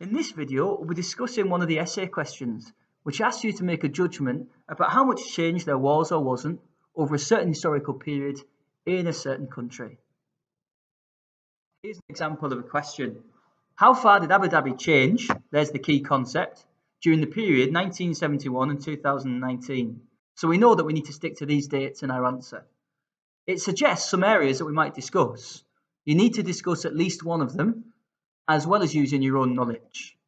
In this video, we'll be discussing one of the essay questions, which asks you to make a judgment about how much change there was or wasn't over a certain historical period in a certain country. Here's an example of a question. How far did Abu Dhabi change, there's the key concept, during the period 1971 and 2019? So we know that we need to stick to these dates in our answer. It suggests some areas that we might discuss. You need to discuss at least one of them, as well as using your own knowledge.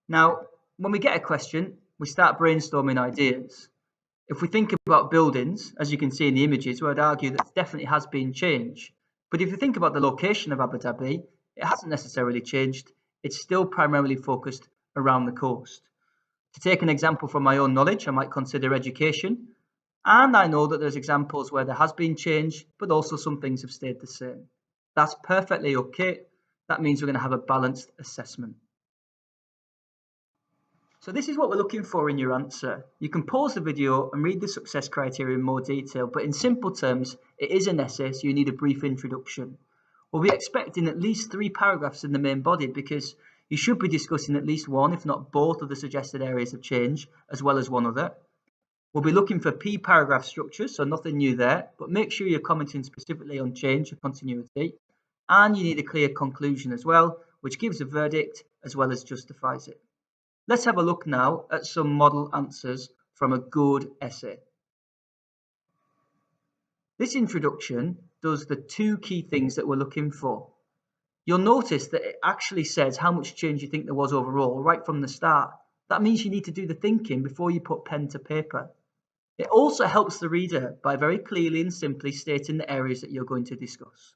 Now, when we get a question, we start brainstorming ideas. If we think about buildings, as you can see in the images, we would argue that definitely has been changed. But if you think about the location of Abu Dhabi, it hasn't necessarily changed. It's still primarily focused around the coast. To take an example from my own knowledge, I might consider education. And I know that there's examples where there has been change, but also some things have stayed the same. That's perfectly okay. That means we're going to have a balanced assessment. So this is what we're looking for in your answer. You can pause the video and read the success criteria in more detail, but in simple terms, it is an essay, so you need a brief introduction. We'll be expecting at least 3 paragraphs in the main body because you should be discussing at least one, if not both, of the suggested areas of change, as well as one other. We'll be looking for P paragraph structures, so nothing new there, but make sure you're commenting specifically on change or continuity. And you need a clear conclusion as well, which gives a verdict as well as justifies it. Let's have a look now at some model answers from a good essay. This introduction does the 2 key things that we're looking for. You'll notice that it actually says how much change you think there was overall right from the start. That means you need to do the thinking before you put pen to paper. It also helps the reader by very clearly and simply stating the areas that you're going to discuss.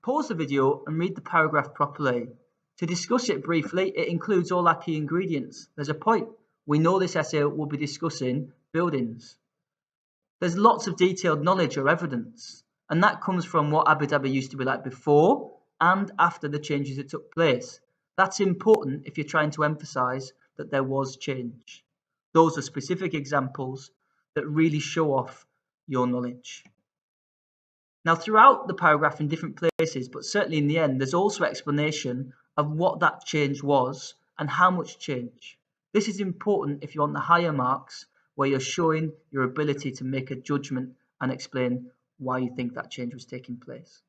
Pause the video and read the paragraph properly. To discuss it briefly, it includes all our key ingredients. There's a point. We know this essay will be discussing buildings. There's lots of detailed knowledge or evidence, and that comes from what Abu Dhabi used to be like before and after the changes that took place. That's important if you're trying to emphasize that there was change. Those are specific examples that really show off your knowledge. Now, throughout the paragraph in different places, but certainly in the end, there's also explanation of what that change was and how much change. This is important if you want the higher marks, where you're showing your ability to make a judgment and explain why you think that change was taking place.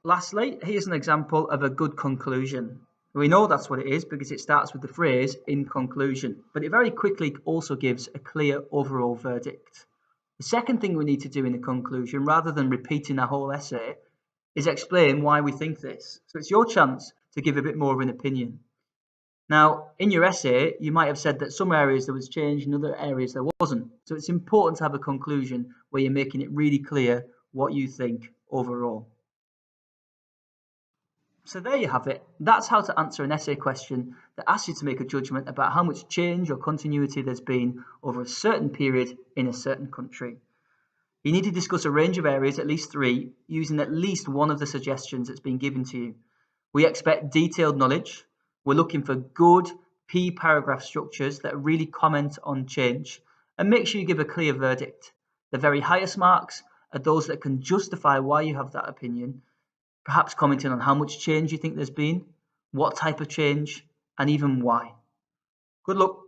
Lastly, here's an example of a good conclusion. We know that's what it is because it starts with the phrase "in conclusion," but it very quickly also gives a clear overall verdict. The second thing we need to do in the conclusion, rather than repeating our whole essay, is explain why we think this. So it's your chance to give a bit more of an opinion. Now, in your essay, you might have said that some areas there was change, in other areas there wasn't. So it's important to have a conclusion where you're making it really clear what you think overall. So there you have it. That's how to answer an essay question that asks you to make a judgment about how much change or continuity there's been over a certain period in a certain country. You need to discuss a range of areas, at least 3, using at least one of the suggestions that's been given to you. We expect detailed knowledge. We're looking for good P paragraph structures that really comment on change, and make sure you give a clear verdict. The very highest marks are those that can justify why you have that opinion, perhaps commenting on how much change you think there's been, what type of change, and even why. Good luck.